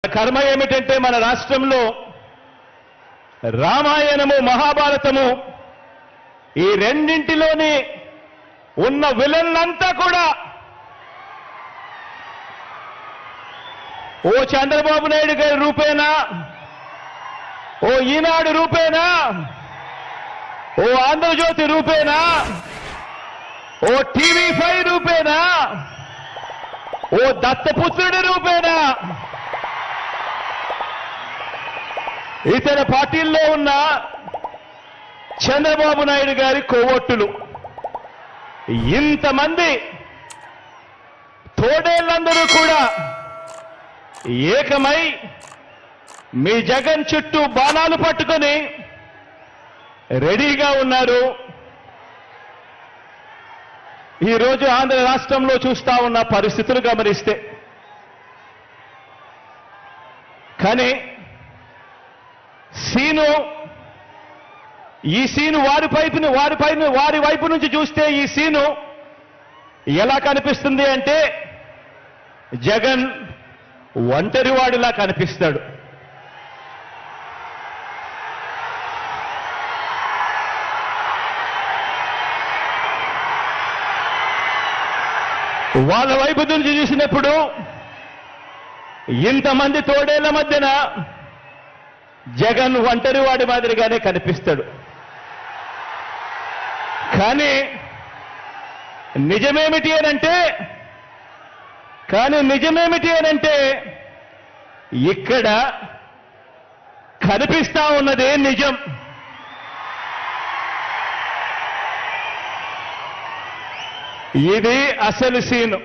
కర్మ ఏమిటంటే మన రాష్ట్రంలో రామాయణము మహాభారతము ఈ రెండింటిలోని ఉన్న విలన్లంతా కూడా ఓ చంద్రబాబు నాయుడు గారి రూపేనా, ఓ ఈనాడు రూపేనా, ఓ ఆంధ్రజ్యోతి రూపేనా, ఓ టీవీ5 రూపేనా, ఓ దత్తపుత్రుడి రూపేనా, ఇతర పార్టీల్లో ఉన్న చంద్రబాబు నాయుడు గారి కోవొట్టులు, ఇంతమంది తోడేళ్లందరూ కూడా ఏకమై మీ జగన్ చుట్టూ బాణాలు పట్టుకొని రెడీగా ఉన్నారు. ఈరోజు ఆంధ్ర రాష్ట్రంలో చూస్తా ఉన్న పరిస్థితులు గమనిస్తే, కానీ ఈ సీను వారి వైపు నుంచి చూస్తే ఈ సీను ఎలా కనిపిస్తుంది అంటే జగన్ ఒంటరివాడిలా కనిపిస్తాడు. వాళ్ళ వైపు నుంచి చూసినప్పుడు ఇంతమంది తోడేళ్ల మధ్యన జగన్ ఒంటరివాడి మాదిరిగానే కనిపిస్తాడు. కానీ నిజమేమిటి అనంటే ఇక్కడ కనిపిస్తా ఉన్నదే నిజం. ఇది అసలు సీను.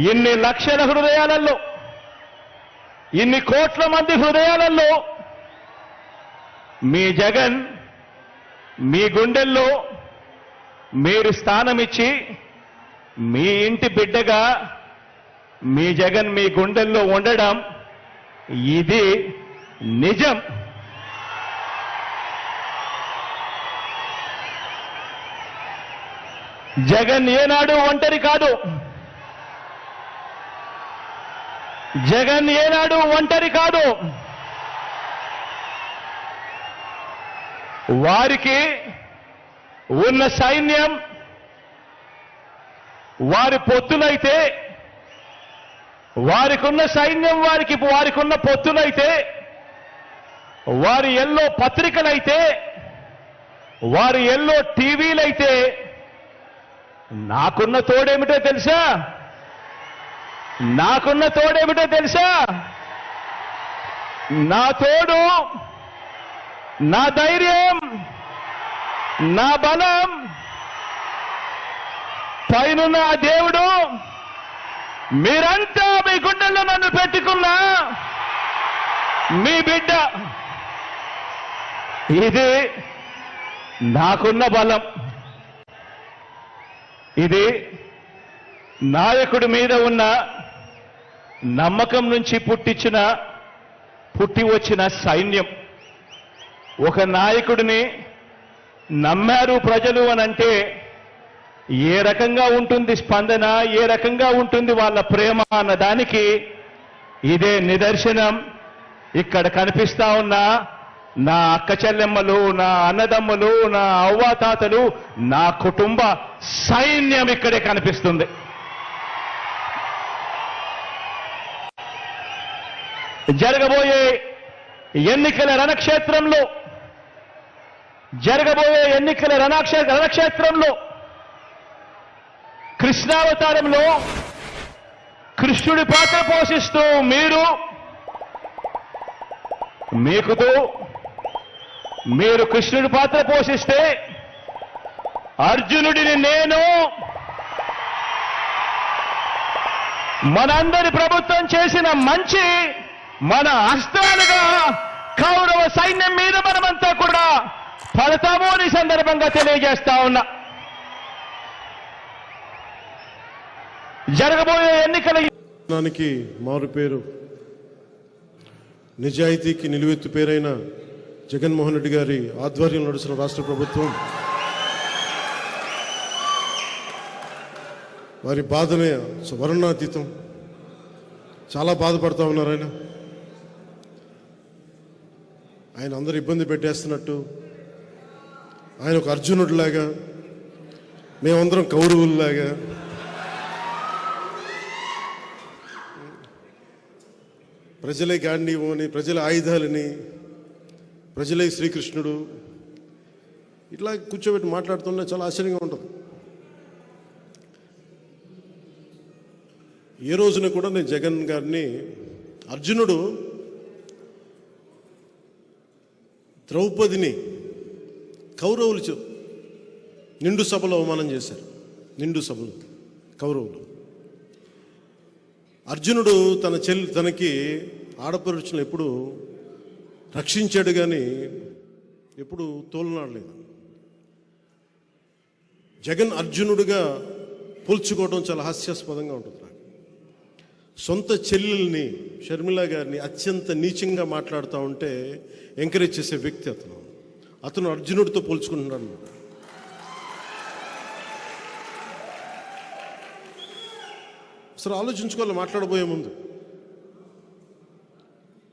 ఇన్ని లక్షల హృదయాలలో, ఇన్ని కోట్ల మంది హృదయాలలో మీ జగన్ మీ గుండెల్లో మీరు స్థానమిచ్చి మీ ఇంటి బిడ్డగా మీ జగన్ మీ గుండెల్లో ఉండడం ఇది నిజం. జగన్ ఏనాడు ఒంటరి కాదు. జగన్ ఏనాడు ఒంటరి కాదు. వారికి ఉన్న సైన్యం, వారి పొత్తులైతే, వారికున్న సైన్యం, వారికున్న పొత్తులైతే, వారి ఎల్లో పత్రికలైతే, వారి ఎల్లో టీవీలైతే, నాకున్న తోడేమిటో తెలుసా? నా తోడు, నా ధైర్యం, నా బలం, పైనున్న ఆ దేవుడు, మీరంతా మీ గుండెల్లో నన్ను పెట్టుకున్న మీ బిడ్డ. ఇది నాకున్న బలం. ఇది నాయకుడి మీద ఉన్న నమ్మకం నుంచి పుట్టి వచ్చిన సైన్యం. ఒక నాయకుడిని నమ్మారు ప్రజలు అనంటే ఏ రకంగా ఉంటుంది స్పందన, ఏ రకంగా ఉంటుంది వాళ్ళ ప్రేమ అన్న దానికి ఇదే నిదర్శనం. ఇక్కడ కనిపిస్తా ఉన్న నా అక్క చెల్లెమ్మలు, నా అన్నదమ్ములు, నా అవ్వాతాతలు, నా కుటుంబ సైన్యం ఇక్కడే కనిపిస్తుంది. జరగబోయే ఎన్నికల రణక్షేత్రంలో కృష్ణావతారంలో కృష్ణుడి పాత్ర పోషిస్తూ మీరు కృష్ణుడి పాత్ర పోషిస్తే, అర్జునుడిని నేను, మనందరి ప్రభుత్వం చేసిన మంచి మన అస్త్రాలుగా కౌరవ సైన్యం మీద మనమంతా కూడా ఫలితాము అని సందర్భంగా తెలియజేస్తా ఉన్నా. జరగబోయే ఎన్నికల మారు పేరు, నిజాయితీకి నిలువెత్తు పేరైన జగన్మోహన్ రెడ్డి గారి ఆధ్వర్యంలో నడుస్తున్న రాష్ట్ర ప్రభుత్వం వారి బాధనే వర్ణాతీతం. చాలా బాధపడుతూ ఉన్నారు ఆయన అందరు ఇబ్బంది పెట్టేస్తున్నట్టు, ఆయన ఒక అర్జునుడిలాగా, మేమందరం కౌరవుల్లాగా. ప్రజలే గాంధీవని, ప్రజల ఆయుధాలని, ప్రజలే శ్రీకృష్ణుడు, ఇట్లా కూర్చోబెట్టి మాట్లాడుతుంటే చాలా ఆశ్చర్యంగా ఉంటుంది. ఏ రోజున కూడా నేను జగన్ గారిని, అర్జునుడు ద్రౌపదిని కౌరవులు నిండు సభలో అవమానం చేశారు. నిండు సభలో కౌరవులు. అర్జునుడు తనకి ఆడపడుచులను ఎప్పుడు రక్షించాడు కానీ ఎప్పుడు తోలనాడలేదు. జగన్ అర్జునుడిగా పోల్చుకోవడం చాలా హాస్యాస్పదంగా ఉంటుంది. నాకు సొంత చెల్లెల్ని షర్మిల గారిని అత్యంత నీచంగా మాట్లాడుతూ ఉంటే ఎంకరేజ్ చేసే వ్యక్తి అతను అర్జునుడితో పోల్చుకుంటున్నాడు. అసలు ఆలోచించుకోవాలి మాట్లాడబోయే ముందు.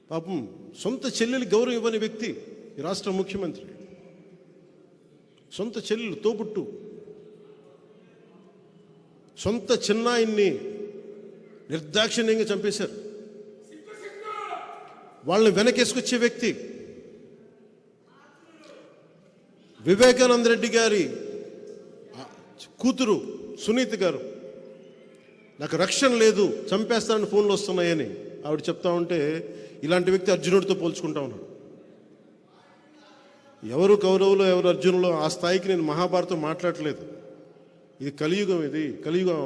పాపం సొంత చెల్లెలు గౌరవం ఇవ్వని వ్యక్తి ఈ రాష్ట్ర ముఖ్యమంత్రి. సొంత చెల్లెలు తోబుట్టు, సొంత చిన్నాయన్ని నిర్దాక్షిణ్యంగా చంపేశారు. వాళ్ళని వెనకేసుకొచ్చే వ్యక్తి. వివేకానంద రెడ్డి గారి కూతురు సునీత గారు, నాకు రక్షణ లేదు, చంపేస్తానని ఫోన్లు వస్తున్నాయని ఆవిడ చెప్తా ఉంటే ఇలాంటి వ్యక్తి అర్జునుడితో పోల్చుకుంటా ఉన్నాడు. ఎవరు కౌరవులు ఎవరు అర్జునులు ఆ స్థాయికి నేను మహాభారతం మాట్లాడలేదు. ఇది కలియుగం. ఇది కలియుగం.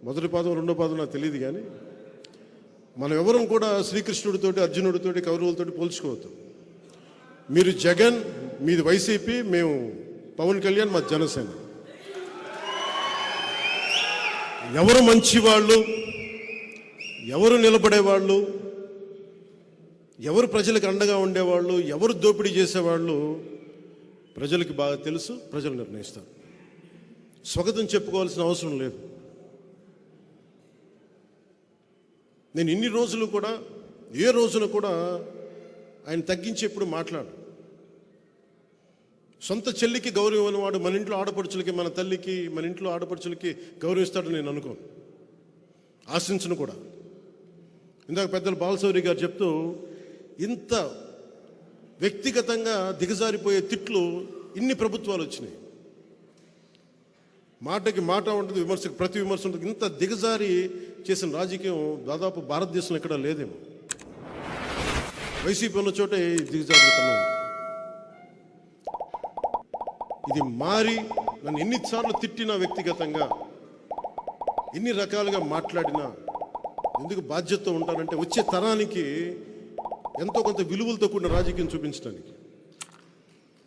మొదటి పాదం రెండో పాదం నాకు తెలియదు, కానీ మనం ఎవరం కూడా శ్రీకృష్ణుడితోటి అర్జునుడితోటి కౌరవులతోటి పోల్చుకోవద్దు. మీరు జగన్, మీది వైసీపీ, మేము పవన్ కళ్యాణ్, మా జనసేన. ఎవరు మంచివాళ్ళు, ఎవరు నిలబడేవాళ్ళు, ఎవరు ప్రజలకు అండగా ఉండేవాళ్ళు, ఎవరు దోపిడీ చేసేవాళ్ళు ప్రజలకి బాగా తెలుసు. ప్రజలు నిర్ణయిస్తారు. స్వాగతం చెప్పుకోవాల్సిన అవసరం లేదు. నేను ఇన్ని రోజులు కూడా ఏ రోజున కూడా ఆయన తగ్గించి ఎప్పుడు మాట్లాడు. సొంత చెల్లికి గౌరవం అనేవాడు మన ఇంట్లో ఆడపడుచులకి, మన తల్లికి, మన ఇంట్లో ఆడపడుచులకి గౌరవిస్తాడని నేను అనుకోను, ఆశించను కూడా. ఇందాక పెద్దలు బాలశౌరి గారు చెప్తూ ఇంత వ్యక్తిగతంగా దిగజారిపోయే తిట్లు ఇన్ని ప్రభుత్వాలు వచ్చినాయి. మాటకి మాట ఉంటుంది, విమర్శకు ప్రతి విమర్శ ఉంటుంది. ఇంత దిగజారి చేసిన రాజకీయం దాదాపు భారతదేశంలో ఎక్కడా లేదేమో. వైసీపీ ఉన్న చోటే దిగజారుతనం ఉంది. ఇది మారి నన్ను ఎన్నిసార్లు తిట్టినా, వ్యక్తిగతంగా ఎన్ని రకాలుగా మాట్లాడినా, ఎందుకు బాధ్యతతో ఉంటానంటే వచ్చే తరానికి ఎంతో కొంత విలువలతో కూడిన రాజకీయం చూపించడానికి.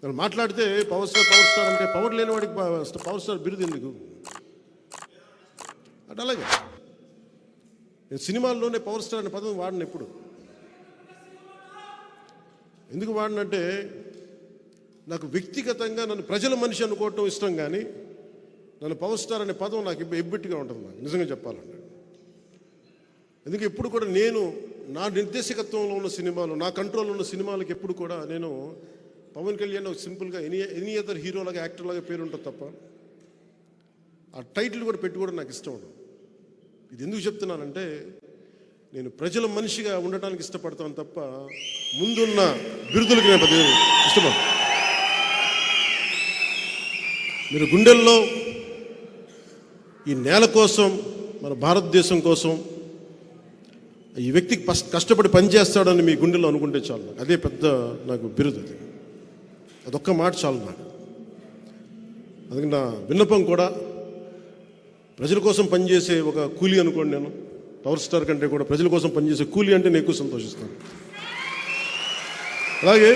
నేను మాట్లాడితే పవర్ స్టార్ అంటే పవర్ లేని వాడికి పవర్ స్టార్ బిరుదు ఎందుకు అంటే అలాగే నేను సినిమాల్లోనే పవర్ స్టార్ అనే పదం వాడిన. ఎప్పుడు ఎందుకు వాడినంటే నాకు వ్యక్తిగతంగా నన్ను ప్రజల మనిషి అనుకోవటం ఇష్టం, కానీ నన్ను పవర్ స్టార్ అనే పదం నాకు ఎబ్బెట్టిగా ఉంటుంది. నాకు నిజంగా చెప్పాలంటే ఎందుకు ఎప్పుడు కూడా నేను నా నిర్దేశకత్వంలో ఉన్న సినిమాలు, నా కంట్రోల్లో ఉన్న సినిమాలకు ఎప్పుడు కూడా నేను పవన్ కళ్యాణ్ ఒక సింపుల్గా ఎనీ అదర్ హీరోలాగా, యాక్టర్లాగా పేరు ఉంటుంది తప్ప ఆ టైటిల్ కూడా పెట్టుకోవడం నాకు ఇష్టం ఉండదు. ఇది ఎందుకు చెప్తున్నానంటే నేను ప్రజల మనిషిగా ఉండటానికి ఇష్టపడతాను తప్ప ముందున్న బిరుదులకి నేను పెద్ద ఇష్టపడను. మీరు గుండెల్లో ఈ నేల కోసం, మన భారతదేశం కోసం ఈ వ్యక్తికి కష్టపడి పనిచేస్తాడని మీ గుండెల్లో అనుకుంటే చాలు. అదే పెద్ద నాకు బిరుదు. అదొక్క మాట చాలు నాకు. అందుకని నా విన్నపం కూడా ప్రజల కోసం పనిచేసే ఒక కూలీ అనుకోండి. నేను పవర్ స్టార్ కంటే కూడా ప్రజల కోసం పనిచేసే కూలీ అంటే నేను ఎక్కువ సంతోషిస్తాను. అలాగే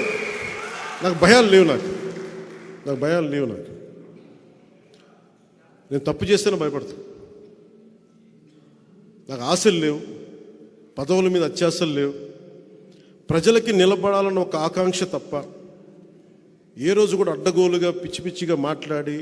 నాకు భయాలు లేవు. నాకు భయాలు లేవు. నేను తప్పు చేస్తేనే భయపడతాను. నాకు ఆశలు లేవు, పదవుల మీద అత్యాశలు లేవు. ప్రజలకి నిలబడాలన్న ఒక ఆకాంక్ష తప్ప ఏ రోజు కూడా అడ్డగోలుగా పిచ్చి పిచ్చిగా మాట్లాడి